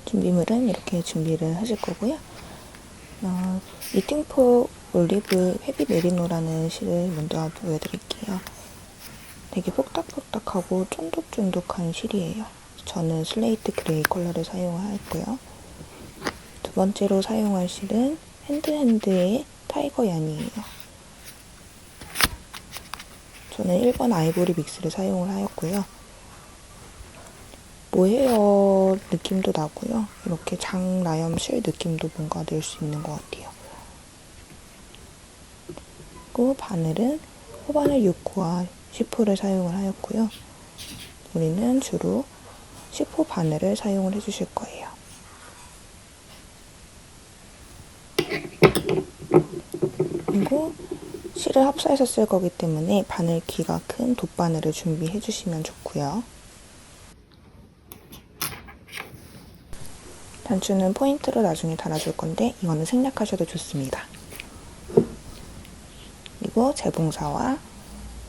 준비물은 이렇게 준비를 하실 거고요. 리팅포 올리브 헤비 메리노라는 실을 먼저 보여드릴게요. 되게 폭닥폭닥하고 쫀득쫀득한 실이에요. 저는 슬레이트 그레이 컬러를 사용하였고요. 두 번째로 사용할 실은 핸드의 타이거 얀이에요. 저는 1번 아이보리 믹스를 사용을 하였고요. 모헤어 느낌도 나고요. 이렇게 장라염 실 느낌도 뭔가 낼 수 있는 것 같아요. 그리고 바늘은 호바늘 6호와 10호를 사용을 하였고요. 우리는 주로 10호 바늘을 사용을 해주실 거예요. 그리고 실을 합사해서 쓸 거기 때문에 바늘 키가 큰 돗바늘을 준비해 주시면 좋고요. 단추는 포인트로 나중에 달아줄 건데 이거는 생략하셔도 좋습니다. 그리고 재봉사와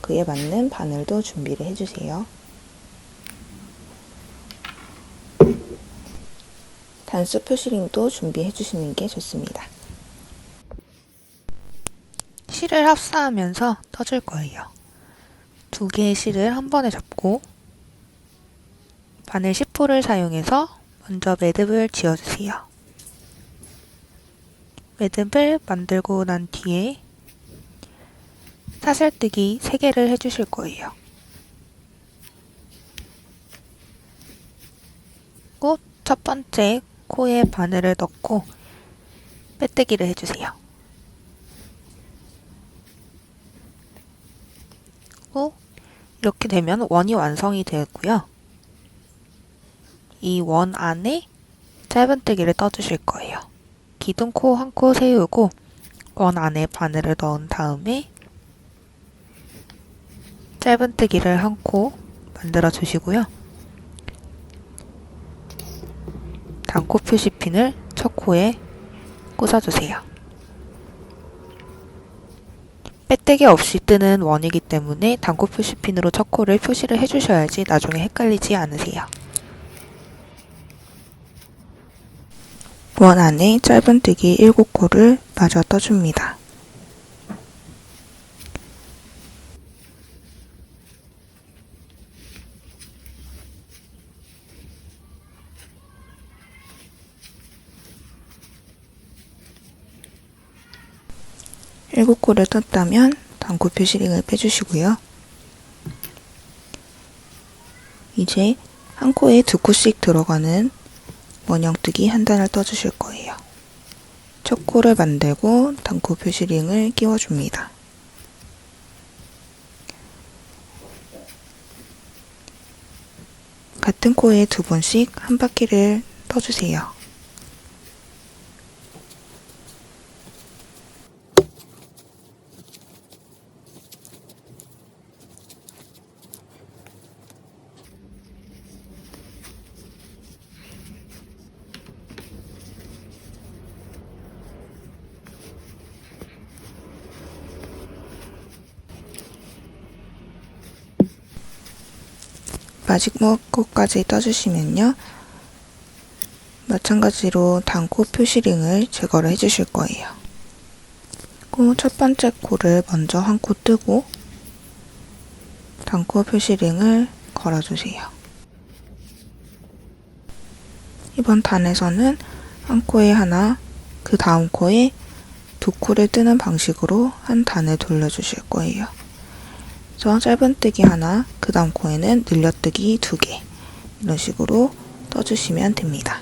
그에 맞는 바늘도 준비를 해주세요. 단수 표시링도 준비해 주시는 게 좋습니다. 실을 합사하면서 떠줄 거예요. 두 개의 실을 한 번에 잡고 바늘 10호를 사용해서 먼저 매듭을 지어주세요. 매듭을 만들고 난 뒤에 사슬뜨기 3개를 해주실 거예요. 그리고 첫 번째 코에 바늘을 넣고 빼뜨기를 해주세요. 그리고 이렇게 되면 원이 완성이 되었고요. 이 원 안에 짧은뜨기를 떠주실 거예요. 기둥 코 한 코 세우고 원 안에 바늘을 넣은 다음에 짧은뜨기를 한 코 만들어 주시고요. 단코 표시핀을 첫 코에 꽂아주세요. 빼뜨기 없이 뜨는 원이기 때문에 단코 표시핀으로 첫 코를 표시를 해주셔야지 나중에 헷갈리지 않으세요. 원 안에 짧은뜨기 7코를 마저 떠줍니다. 일곱 코를 떴다면 단코 표시링을 빼주시고요. 이제 한 코에 2코씩 들어가는 원형뜨기 한 단을 떠주실 거예요. 첫 코를 만들고 단코 표시링을 끼워줍니다. 같은 코에 2번씩 한 바퀴를 떠주세요. 마지막 코까지 떠주시면요. 마찬가지로 단코 표시링을 제거를 해주실 거예요. 그리고 첫 번째 코를 먼저 한 코 뜨고 단코 표시링을 걸어주세요. 이번 단에서는 한 코에 하나, 그 다음 코에 2코를 뜨는 방식으로 한 단을 돌려주실 거예요. 그래서 짧은뜨기 하나, 그 다음 코에는 늘려뜨기 2개 이런 식으로 떠주시면 됩니다.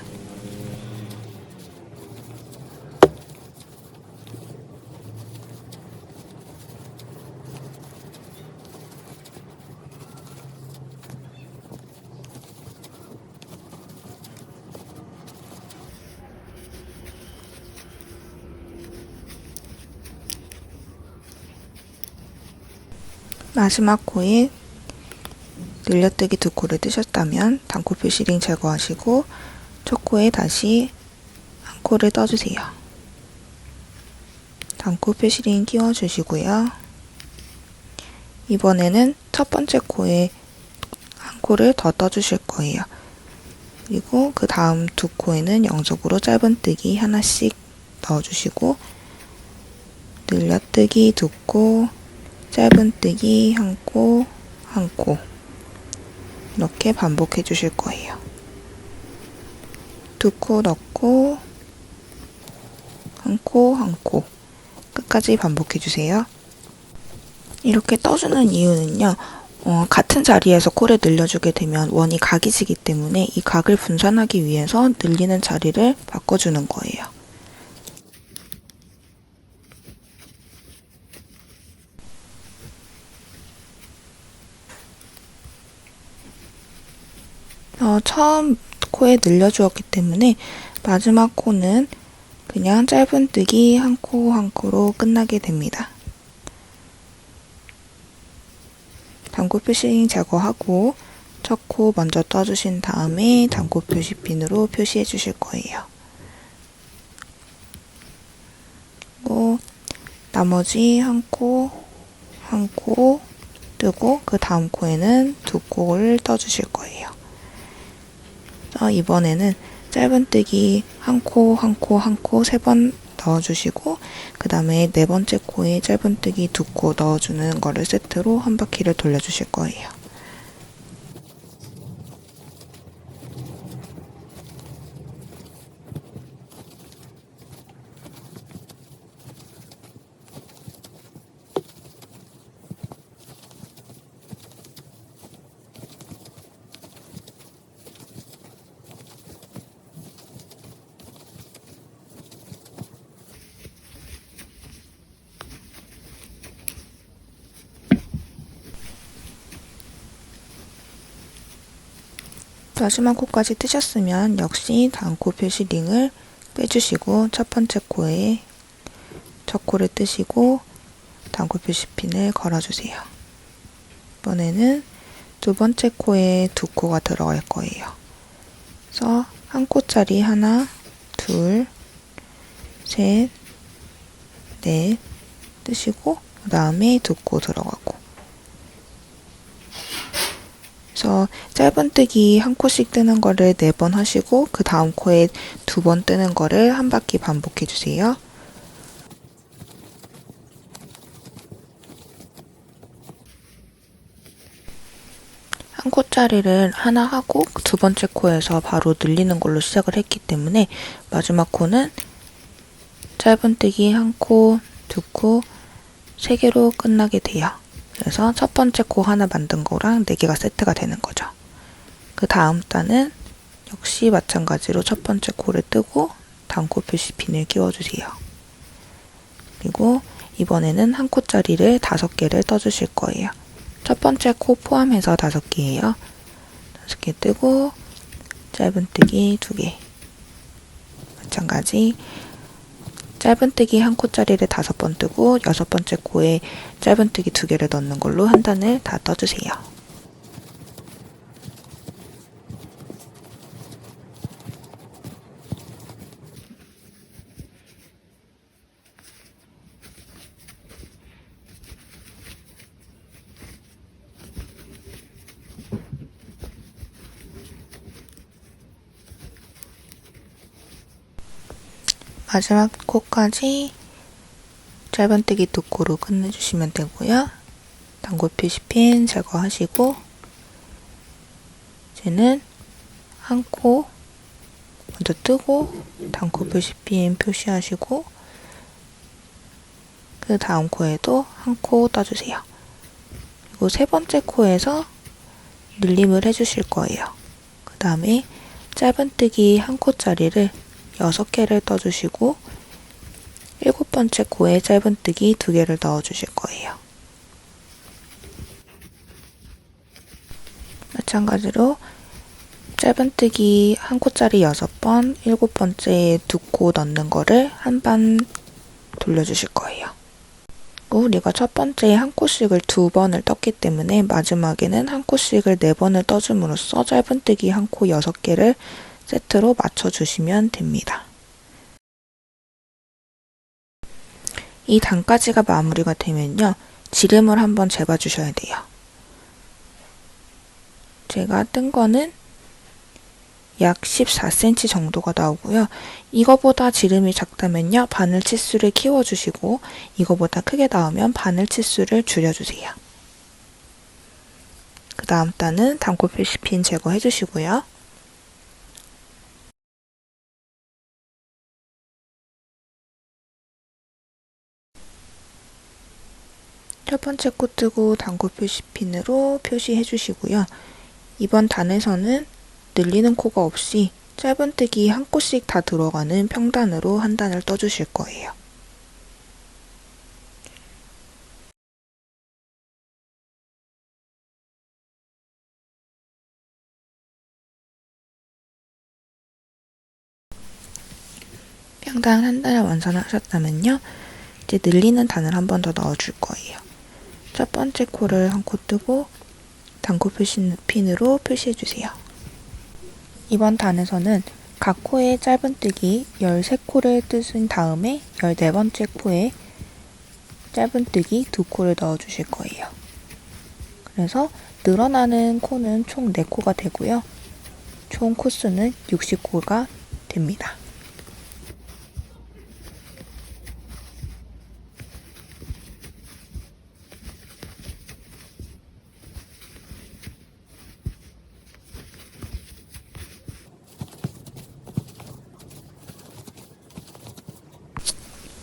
마지막 코에 늘려뜨기 2코를 뜨셨다면 단코 표시링 제거하시고 첫 코에 다시 한 코를 떠주세요. 단코 표시링 끼워주시고요. 이번에는 첫 번째 코에 한 코를 더 떠주실 거예요. 그리고 그 다음 두 코에는 영적으로 짧은뜨기 하나씩 넣어주시고 늘려뜨기 두 코, 짧은뜨기 한 코, 한 코 이렇게 반복해 주실 거예요. 두 코 넣고 한 코, 한 코 끝까지 반복해 주세요. 이렇게 떠주는 이유는요. 같은 자리에서 코를 늘려주게 되면 원이 각이 지기 때문에 이 각을 분산하기 위해서 늘리는 자리를 바꿔주는 거예요. 처음 코에 늘려주었기 때문에 마지막 코는 그냥 짧은뜨기 한 코 한 코로 끝나게 됩니다. 단코 표시링 제거하고 첫 코 먼저 떠주신 다음에 단코 표시핀으로 표시해 주실 거예요. 그리고 나머지 한 코, 한 코 뜨고 그 다음 코에는 두 코를 떠주실 거예요. 이번에는 짧은뜨기 한 코, 한 코, 한 코 세 번 넣어주시고 그 다음에 네 번째 코에 짧은뜨기 두 코 넣어주는 거를 세트로 한 바퀴를 돌려주실 거예요. 마지막 코까지 뜨셨으면 역시 다음 코 표시링을 빼주시고 첫 번째 코에 첫 코를 뜨시고 다음 코 표시핀을 걸어주세요. 이번에는 두 번째 코에 두 코가 들어갈 거예요. 그래서 한 코짜리 하나, 둘, 셋, 넷 뜨시고 그 다음에 두 코 들어가고 그래서 짧은뜨기 한 코씩 뜨는 거를 4번 하시고 그 다음 코에 2번 뜨는 거를 한 바퀴 반복해 주세요. 한 코짜리를 하나 하고 두 번째 코에서 바로 늘리는 걸로 시작을 했기 때문에 마지막 코는 짧은뜨기 한 코, 두 코, 3개로 끝나게 돼요. 그래서 첫 번째 코 하나 만든 거랑 4개가 세트가 되는 거죠. 그 다음 단은 역시 마찬가지로 첫 번째 코를 뜨고 다음 코 표시핀을 끼워주세요. 그리고 이번에는 한 코짜리를 5개를 떠주실 거예요. 첫 번째 코 포함해서 5개예요. 5개 뜨고 짧은뜨기 2개 마찬가지 짧은뜨기 한 코짜리를 5번 뜨고 6번째 코에 짧은뜨기 2개를 넣는 걸로 한 단을 다 떠주세요. 마지막 코까지 짧은뜨기 2코로 끝내주시면 되고요. 단골 표시핀 제거하시고 이제는 한 코 먼저 뜨고 단코 표시핀 표시하시고 그 다음 코에도 한 코 떠주세요. 그리고 세 번째 코에서 늘림을 해주실 거예요. 그 다음에 짧은뜨기 한 코짜리를 6개를 떠주시고 7번째 코에 짧은뜨기 2개를 넣어주실 거예요. 마찬가지로 짧은뜨기 한 코짜리 6번, 7번째에 2코 넣는 거를 한 반 돌려주실 거예요. 우리가 첫 번째에 한 코씩을 2번을 떴기 때문에 마지막에는 한 코씩을 4번을 떠줌으로써 짧은뜨기 한 코 6개를 세트로 맞춰주시면 됩니다. 이 단까지가 마무리가 되면요. 지름을 한번 재봐주셔야 돼요. 제가 뜬 거는 약 14cm 정도가 나오고요. 이거보다 지름이 작다면요, 바늘 치수를 키워주시고 이거보다 크게 나오면 바늘 치수를 줄여주세요. 그 다음 단은 단코 표시핀 제거해주시고요. 첫 번째 코 뜨고 단코 표시핀으로 표시해 주시고요. 이번 단에서는 늘리는 코가 없이 짧은뜨기 한 코씩 다 들어가는 평단으로 한 단을 떠주실 거예요. 평단 한 단을 완성하셨다면요, 이제 늘리는 단을 한 번 더 넣어줄 거예요. 첫 번째 코를 한 코 뜨고 단코 표시핀으로 표시해주세요. 이번 단에서는 각 코에 짧은뜨기 13코를 뜨신 다음에 14번째 코에 짧은뜨기 2코를 넣어주실 거예요. 그래서 늘어나는 코는 총 4코가 되고요. 총 코수는 60코가 됩니다.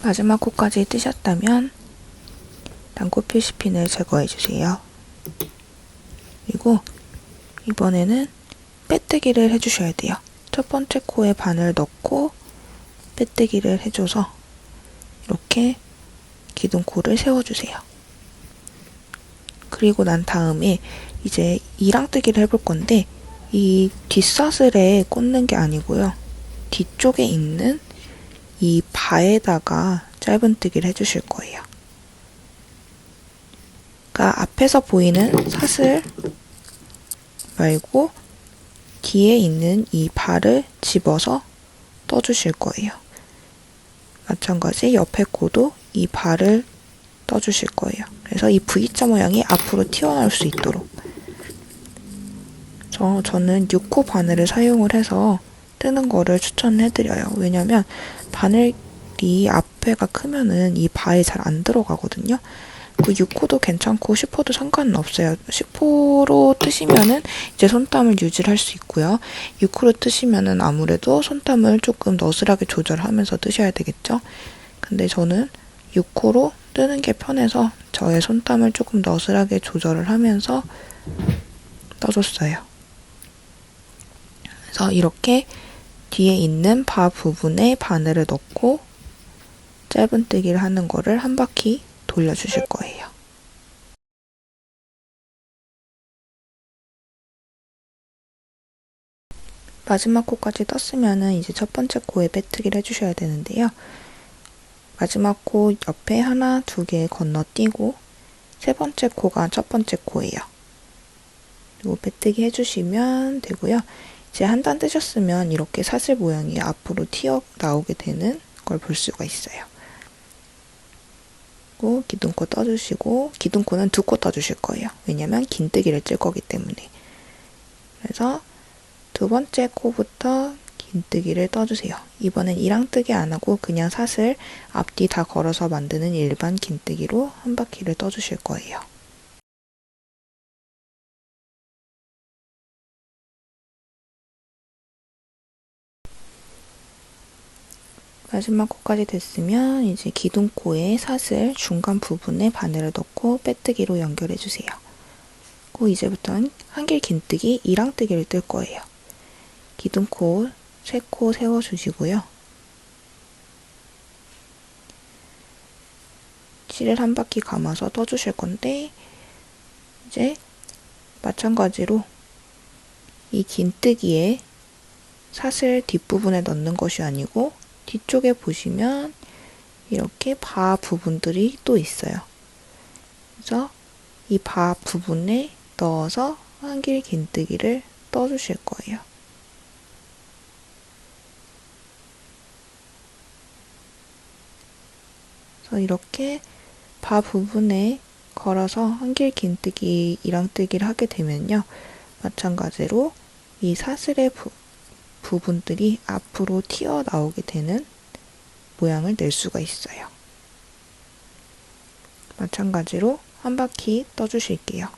마지막 코까지 뜨셨다면 단코 표시핀을 제거해주세요. 그리고 이번에는 빼뜨기를 해주셔야 돼요. 첫 번째 코에 바늘 넣고 빼뜨기를 해줘서 이렇게 기둥코를 세워주세요. 그리고 난 다음에 이제 이랑뜨기를 해볼 건데, 이 뒷사슬에 꽂는 게 아니고요, 뒤쪽에 있는 이 바에다가 짧은뜨기를 해주실 거예요. 그러니까 앞에서 보이는 사슬 말고 뒤에 있는 이 바를 집어서 떠주실 거예요. 마찬가지 옆에 코도 이 바를 떠주실 거예요. 그래서 이 V자 모양이 앞으로 튀어나올 수 있도록. 저는 6코 바늘을 사용을 해서 뜨는 거를 추천해드려요. 왜냐면 바늘이 앞에가 크면은 이 바에 잘 안 들어가거든요. 그 6호도 괜찮고 10호도 상관은 없어요. 10호로 뜨시면은 이제 손땀을 유지할 수 있고요. 6호로 뜨시면은 아무래도 손땀을 조금 너스하게 조절하면서 뜨셔야 되겠죠. 근데 저는 6호로 뜨는 게 편해서 저의 손땀을 조금 너스하게 조절을 하면서 떠줬어요. 그래서 이렇게 뒤에 있는 바 부분에 바늘을 넣고 짧은뜨기를 하는 거를 한 바퀴 돌려주실 거예요. 마지막 코까지 떴으면은 이제 첫 번째 코에 빼뜨기를 해주셔야 되는데요. 마지막 코 옆에 하나, 2개 건너뛰고 세 번째 코가 첫 번째 코예요. 그리고 빼뜨기 해주시면 되고요. 이제 한 단 뜨셨으면 이렇게 사슬 모양이 앞으로 튀어나오게 되는 걸 볼 수가 있어요. 그리고 기둥코 떠주시고, 기둥코는 2코 떠주실 거예요. 왜냐면 긴뜨기를 뜰 거기 때문에. 그래서 두 번째 코부터 긴뜨기를 떠주세요. 이번엔 이랑뜨기 안 하고 그냥 사슬 앞뒤 다 걸어서 만드는 일반 긴뜨기로 한 바퀴를 떠주실 거예요. 마지막 코까지 됐으면 이제 기둥코에 사슬 중간 부분에 바늘을 넣고 빼뜨기로 연결해주세요. 그리고 이제부터는 한길 긴뜨기, 이랑뜨기를 뜰 거예요. 기둥코 3코 세워주시고요. 실을 한 바퀴 감아서 떠주실 건데, 이제 마찬가지로 이 긴뜨기에 사슬 뒷부분에 넣는 것이 아니고 뒤쪽에 보시면 이렇게 바 부분들이 또 있어요. 그래서 이 바 부분에 넣어서 한길 긴뜨기를 떠주실 거예요. 그래서 이렇게 바 부분에 걸어서 한길 긴뜨기, 이랑뜨기를 하게 되면요. 마찬가지로 이 사슬의 부분들이 앞으로 튀어나오게 되는 모양을 낼 수가 있어요. 마찬가지로 한 바퀴 떠주실게요.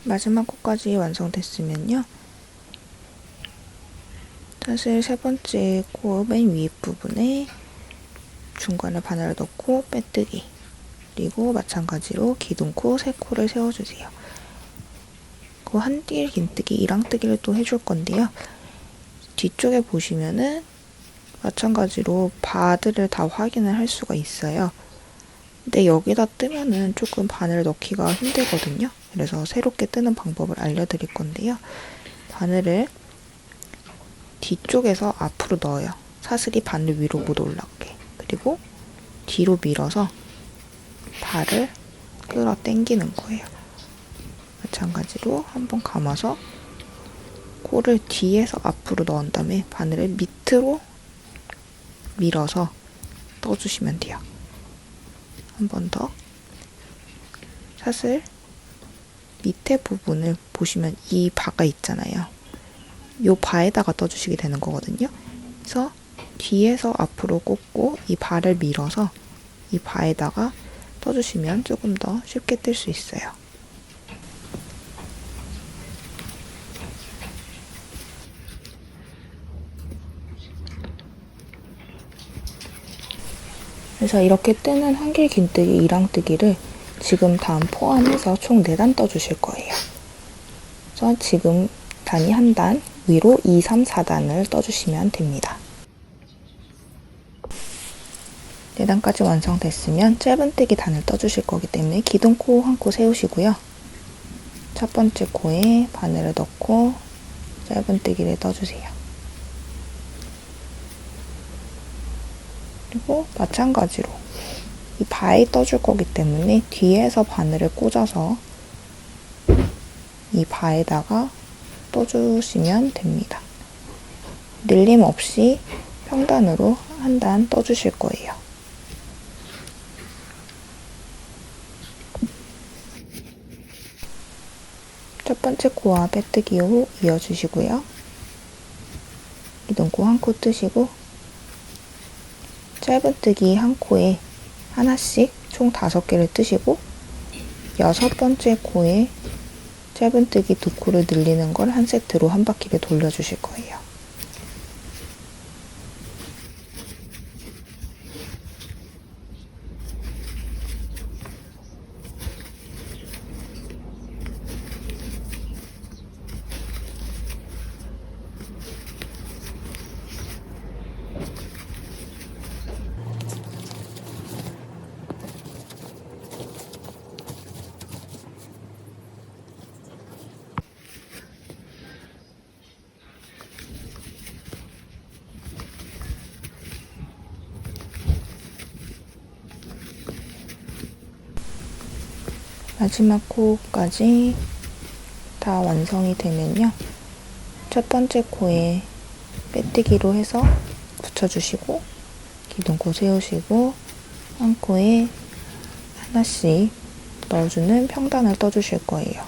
마지막 코까지 완성됐으면요. 사실 세 번째 코 맨 위에 부분에 중간에 바늘을 넣고 빼뜨기, 그리고 마찬가지로 기둥코 3코를 세워주세요. 그 한길 긴뜨기, 이랑뜨기를 또 해줄 건데요. 뒤쪽에 보시면은 마찬가지로 바들을 다 확인을 할 수가 있어요. 근데 여기다 뜨면은 조금 바늘을 넣기가 힘들거든요. 그래서 새롭게 뜨는 방법을 알려드릴 건데요. 바늘을 뒤쪽에서 앞으로 넣어요. 사슬이 바늘 위로 못 올라오게. 그리고 뒤로 밀어서 발을 끌어 당기는 거예요. 마찬가지로 한번 감아서 코를 뒤에서 앞으로 넣은 다음에 바늘을 밑으로 밀어서 떠주시면 돼요. 한 번 더. 사슬 밑에 부분을 보시면 이 바가 있잖아요. 이 바에다가 떠주시게 되는 거거든요. 그래서 뒤에서 앞으로 꽂고 이 발을 밀어서 이 바에다가 떠주시면 조금 더 쉽게 뜰 수 있어요. 그래서 이렇게 뜨는 한길 긴뜨기, 이랑뜨기를 지금 단 포함해서 총 4단 떠주실 거예요. 그래서 지금 단이 한 단, 위로 2, 3, 4단을 떠주시면 됩니다. 4단까지 완성됐으면 짧은뜨기 단을 떠주실 거기 때문에 기둥코 한 코 세우시고요. 첫 번째 코에 바늘을 넣고 짧은뜨기를 떠주세요. 그리고 마찬가지로 이 바에 떠줄 거기 때문에 뒤에서 바늘을 꽂아서 이 바에다가 떠주시면 됩니다. 늘림 없이 평단으로 한 단 떠주실 거예요. 첫 번째 코와 빼뜨기 후 이어주시고요. 기둥코 한 코 뜨시고 짧은뜨기 한 코에 하나씩 총 5개를 뜨시고 6번째 코에 짧은뜨기 2코를 늘리는 걸 한 세트로 한 바퀴를 돌려주실 거예요. 마지막 코까지 다 완성이 되면요. 첫 번째 코에 빼뜨기로 해서 붙여주시고 기둥코 세우시고 한 코에 하나씩 넣어주는 평단을 떠주실 거예요.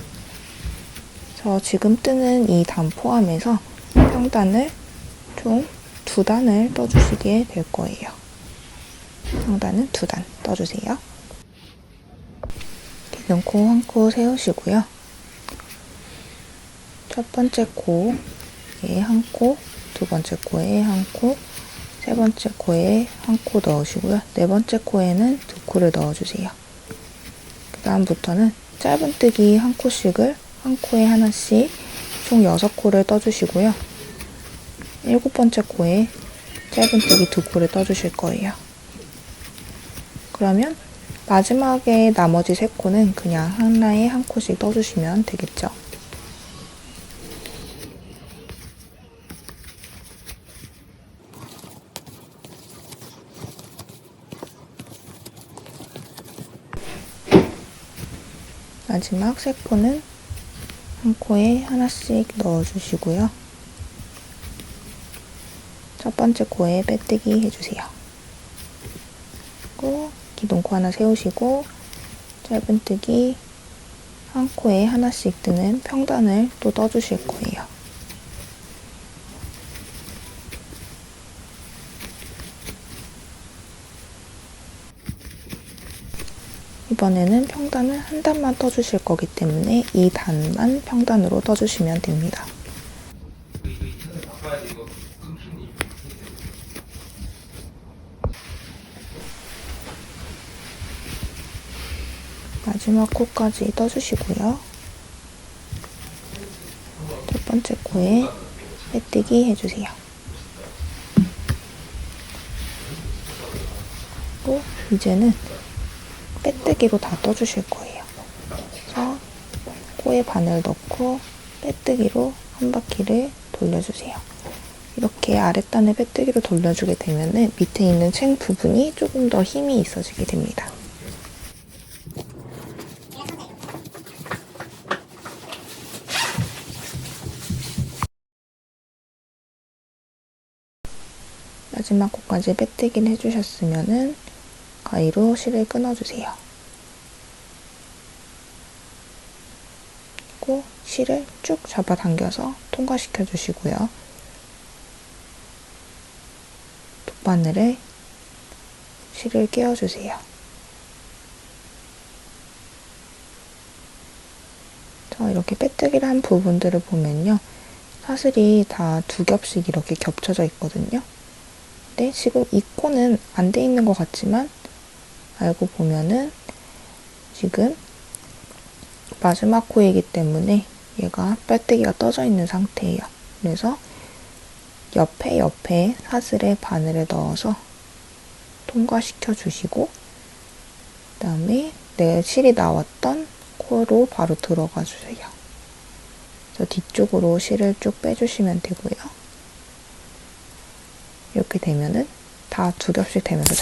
그래서 지금 뜨는 이 단 포함해서 평단을 총 2단을 떠주시게 될 거예요. 평단은 2단 떠주세요. 기둥코 한 코 세우시고요. 첫 번째 코에 한 코, 두 번째 코에 한 코, 세 번째 코에 한 코 넣으시고요. 네 번째 코에는 2코를 넣어주세요. 그 다음부터는 짧은뜨기 한 코씩을 한 코에 하나씩 총 6코를 떠주시고요. 7번째 코에 짧은뜨기 2코를 떠주실 거예요. 그러면 마지막에 나머지 3코는 그냥 하나에 한 코씩 떠주시면 되겠죠. 마지막 3코는 한 코에 하나씩 넣어주시고요. 첫 번째 코에 빼뜨기 해주세요. 그리고 기둥코 하나 세우시고 짧은뜨기 한 코에 하나씩 뜨는 평단을 또 떠주실 거예요. 이번에는 평단을 한 단만 떠주실 거기 때문에 이 단만 평단으로 떠주시면 됩니다. 마지막 코까지 떠주시고요. 첫 번째 코에 빼뜨기 해주세요. 그리고 이제는 빼뜨기로 다 떠주실 거예요. 그래서 코에 바늘 넣고 빼뜨기로 한 바퀴를 돌려주세요. 이렇게 아랫단을 빼뜨기로 돌려주게 되면 밑에 있는 챙 부분이 조금 더 힘이 있어지게 됩니다. 마지막 코까지 빼뜨기를 해주셨으면 가위로 실을 끊어주세요. 그리고 실을 쭉 잡아당겨서 통과시켜 주시고요. 돗바늘에 실을 끼워주세요. 자, 이렇게 빼뜨기를 한 부분들을 보면요. 사슬이 다 두 겹씩 이렇게 겹쳐져 있거든요. 근데 지금 이 코는 안 돼 있는 것 같지만 알고 보면은 지금 마지막 코이기 때문에 얘가 빼뜨기가 떠져 있는 상태예요. 그래서 옆에 사슬에 바늘을 넣어서 통과시켜 주시고 그 다음에 내 실이 나왔던 코로 바로 들어가 주세요. 그래서 뒤쪽으로 실을 쭉 빼주시면 되고요. 이렇게 되면은 다 두 겹씩 되면서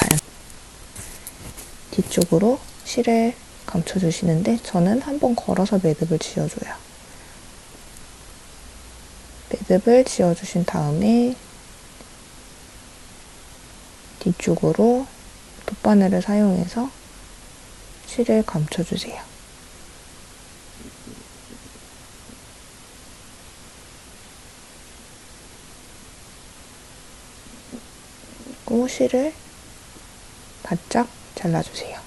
뒤쪽으로 실을 감춰주시는데 저는 한번 걸어서 매듭을 지어줘요. 매듭을 지어주신 다음에 뒤쪽으로 돗바늘을 사용해서 실을 감춰주세요. 그리고 실을 바짝 잘라주세요.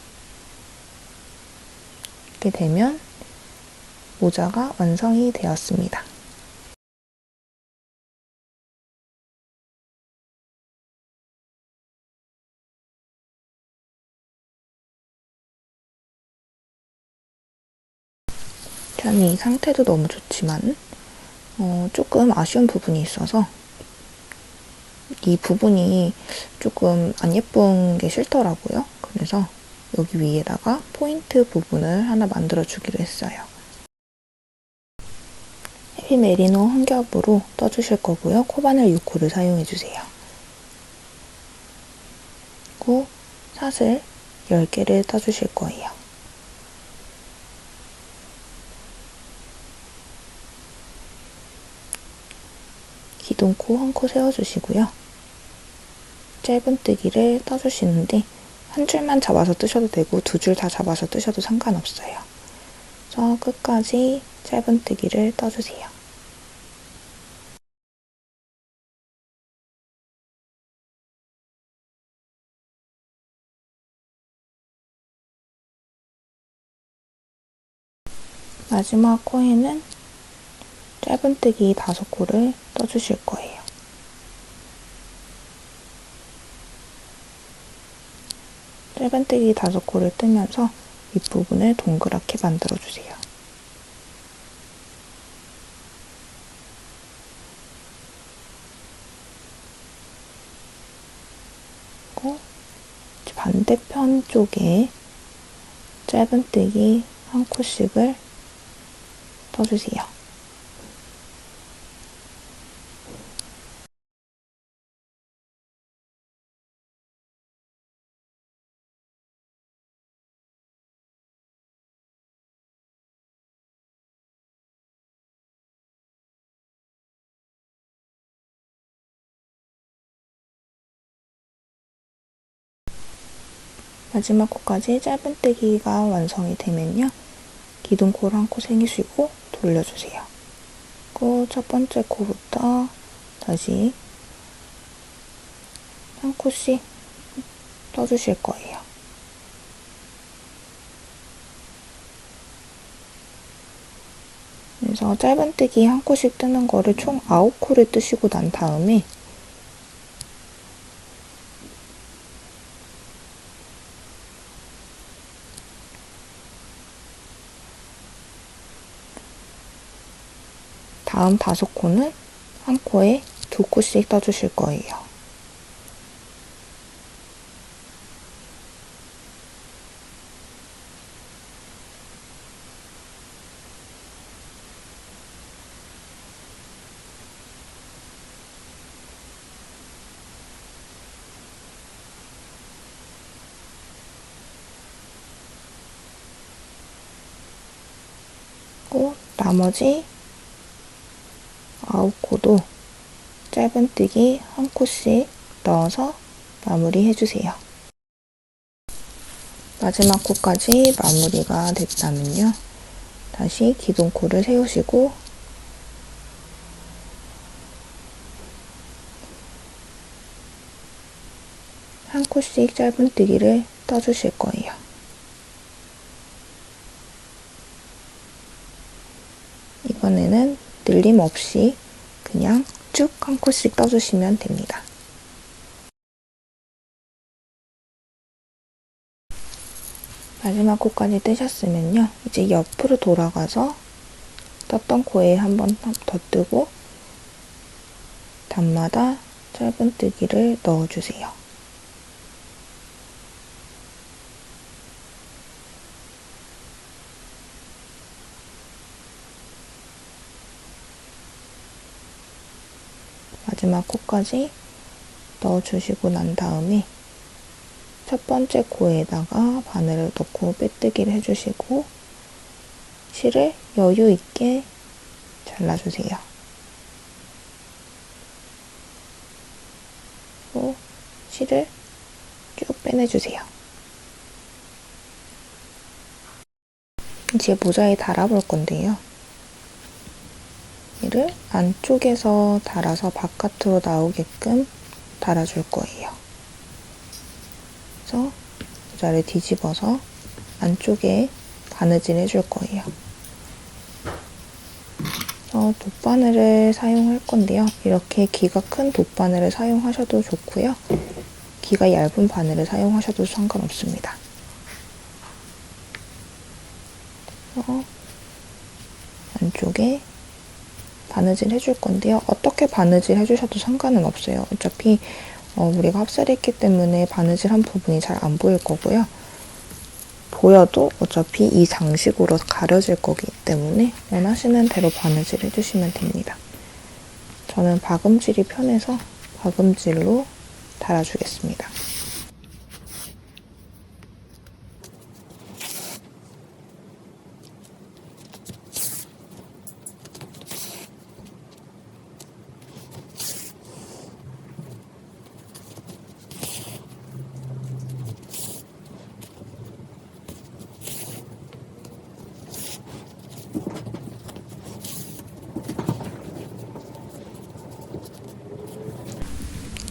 이렇게 되면 모자가 완성이 되었습니다. 저는 이 상태도 너무 좋지만 조금 아쉬운 부분이 있어서 이 부분이 조금 안 예쁜 게 싫더라고요. 그래서 여기 위에다가 포인트 부분을 하나 만들어 주기로 했어요. 헤비 메리노 한 겹으로 떠주실 거고요. 코바늘 6호를 사용해 주세요. 그리고 사슬 10개를 떠주실 거예요. 기둥코 한 코 세워주시고요. 짧은뜨기를 떠주시는데 한 줄만 잡아서 뜨셔도 되고 두 줄 다 잡아서 뜨셔도 상관없어요. 그래서 끝까지 짧은뜨기를 떠주세요. 마지막 코에는 짧은뜨기 5코를 떠주실 거예요. 짧은뜨기 5코를 뜨면서 윗부분을 동그랗게 만들어주세요. 그리고 반대편 쪽에 짧은뜨기 한 코씩을 떠주세요. 마지막 코까지 짧은뜨기가 완성이 되면요. 기둥코를 한 코 생기시고 돌려주세요. 그 첫 번째 코부터 다시 한 코씩 떠주실 거예요. 그래서 짧은뜨기 한 코씩 뜨는 거를 총 9코를 뜨시고 난 다음에 다음 5코는 한 코에 2코씩 떠주실 거예요. 그리고 나머지 9코도 짧은뜨기 한 코씩 넣어서 마무리해주세요. 마지막 코까지 마무리가 됐다면요. 다시 기둥코를 세우시고 한 코씩 짧은뜨기를 떠주실 거예요. 이번에는 늘림 없이 그냥 쭉 한 코씩 떠주시면 됩니다. 마지막 코까지 뜨셨으면요. 이제 옆으로 돌아가서 떴던 코에 한 번 더 뜨고 단마다 짧은뜨기를 넣어주세요. 마지막 코까지 넣어주시고 난 다음에 첫 번째 코에다가 바늘을 넣고 빼뜨기를 해주시고 실을 여유 있게 잘라주세요. 그리고 실을 쭉 빼내주세요. 이제 모자에 달아볼 건데요. 얘를 안쪽에서 달아서 바깥으로 나오게끔 달아줄 거예요. 그래서 모자를 뒤집어서 안쪽에 바느질 해줄 거예요. 돗바늘을 사용할 건데요. 이렇게 기가 큰 돗바늘을 사용하셔도 좋고요. 기가 얇은 바늘을 사용하셔도 상관없습니다. 안쪽에 바느질 해줄 건데요. 어떻게 바느질 해주셔도 상관은 없어요. 어차피 우리가 합사를 했기 때문에 바느질한 부분이 잘 안 보일 거고요. 보여도 어차피 이 장식으로 가려질 거기 때문에 원하시는 대로 바느질 해주시면 됩니다. 저는 박음질이 편해서 박음질로 달아주겠습니다.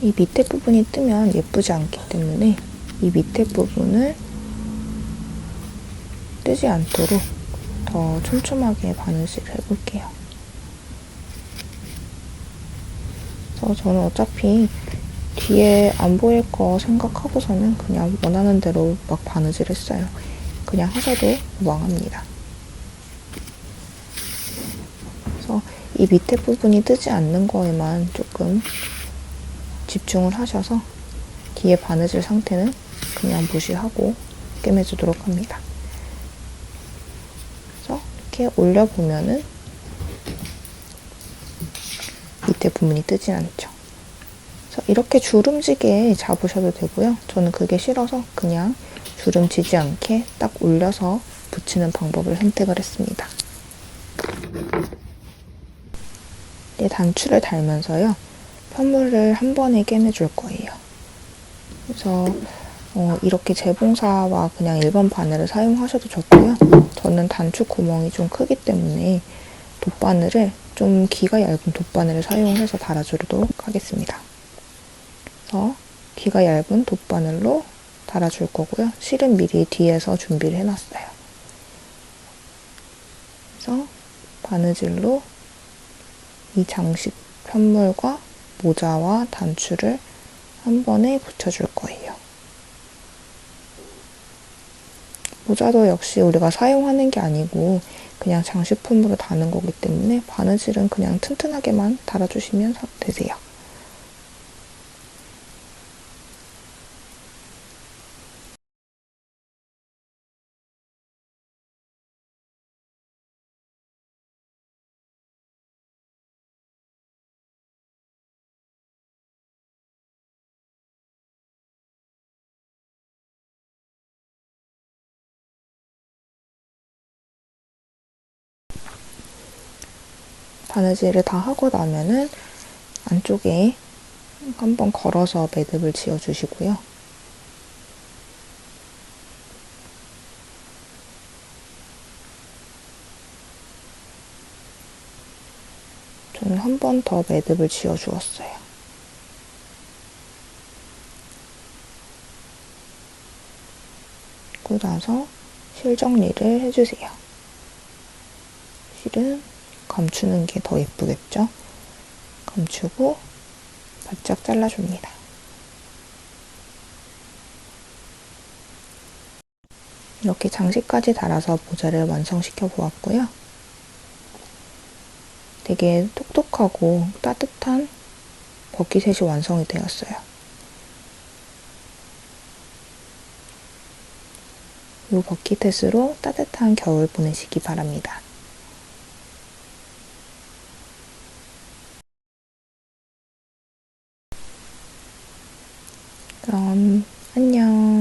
이 밑에 부분이 뜨면 예쁘지 않기 때문에 이 밑에 부분을 뜨지 않도록 더 촘촘하게 바느질을 해볼게요. 그래서 저는 어차피 뒤에 안 보일 거 생각하고서는 그냥 원하는 대로 막 바느질 했어요. 그냥 하셔도 무방합니다. 그래서 이 밑에 부분이 뜨지 않는 거에만 조금 집중을 하셔서 뒤에 바느질 상태는 그냥 무시하고 꿰매주도록 합니다. 그래서 이렇게 올려보면은 밑에 부분이 뜨진 않죠. 그래서 이렇게 주름지게 잡으셔도 되고요. 저는 그게 싫어서 그냥 주름지지 않게 딱 올려서 붙이는 방법을 선택을 했습니다. 이 단추를 달면서요. 편물을 한 번에 꿰매줄 거예요. 그래서 이렇게 재봉사와 그냥 일반 바늘을 사용하셔도 좋고요. 저는 단추 구멍이 좀 크기 때문에 돗바늘을 좀 기가 얇은 돗바늘을 사용해서 달아주도록 하겠습니다. 그래서 기가 얇은 돗바늘로 달아줄 거고요. 실은 미리 뒤에서 준비를 해놨어요. 그래서 바느질로 이 장식 편물과 모자와 단추를 한 번에 붙여줄 거예요. 모자도 역시 우리가 사용하는 게 아니고 그냥 장식품으로 다는 거기 때문에 바느질은 그냥 튼튼하게만 달아주시면 되세요. 바느질을 다 하고 나면은 안쪽에 한번 걸어서 매듭을 지어주시고요. 저는 한 번 더 매듭을 지어주었어요. 그리고 나서 실 정리를 해주세요. 실은 감추는 게 더 예쁘겠죠? 감추고 바짝 잘라줍니다. 이렇게 장식까지 달아서 모자를 완성시켜 보았고요. 되게 톡톡하고 따뜻한 버킷셋이 완성이 되었어요. 이 버킷셋으로 따뜻한 겨울 보내시기 바랍니다. 그럼 안녕.